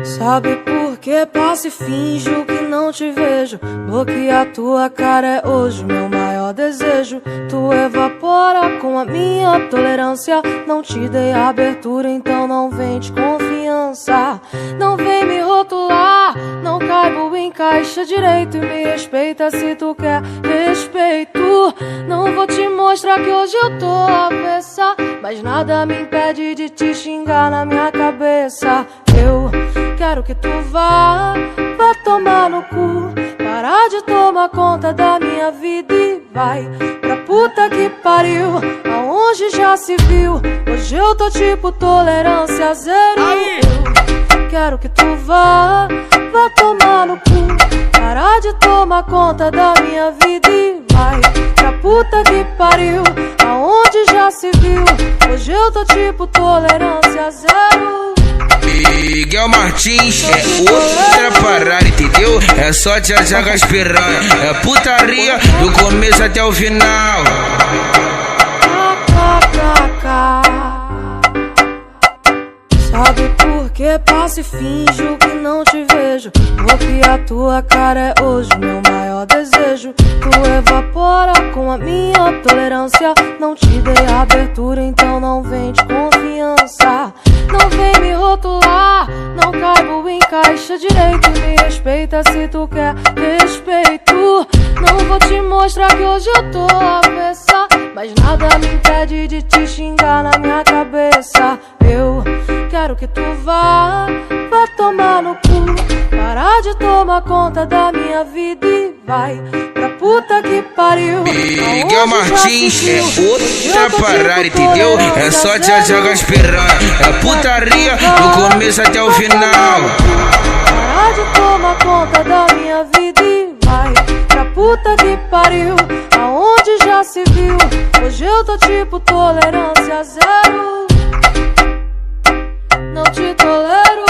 Sabe por que passo e finjo que não te vejo? Bloquear tua cara é hoje meu maior desejo. Tu evapora com a minha tolerância. Não te dei abertura, então não vem de confiança. Não vem me rotular, não caibo em caixa direito. E me respeita se tu quer respeito. Não vou te mostrar que hoje eu tô avessa, mas nada me impede de te xingar na minha cabeça. Eu quero que tu vá tomar no cu, parar de tomar conta da minha vida e vai pra puta que pariu, aonde já se viu. Hoje eu tô tipo tolerância zero. Eu quero que tu vá tomar no cu, parar de tomar conta da minha vida e vai pra puta que pariu, aonde já se viu. Hoje eu tô tipo tolerância zero. Miguel Martins é outra parada, entendeu? É só te achar com as piranha, é putaria do começo até o final. Sabe por que passo e finjo que não te vejo? Bloquear tua cara é hoje meu maior desejo. Tu evapora com a minha tolerância. Não te dei abertura, então não vem de confiança. Não vem me rotular, não caibo em caixa direito. Me respeita se tu quer respeito. Não vou te mostrar que hoje eu tô avessa, mas nada me impede de te xingar na minha cabeça. Eu quero que tu vá tomar no cu, parar de tomar conta da minha vida e vai pra puta que pariu. Miguel Martins é outra parada, entendeu? É só te achar com as piranha, é putaria do começo até o final. Parar de tomar conta da minha vida e vai pra puta que pariu, aonde já se viu. Hoje eu tô tipo tolerância zero. Não te tolero.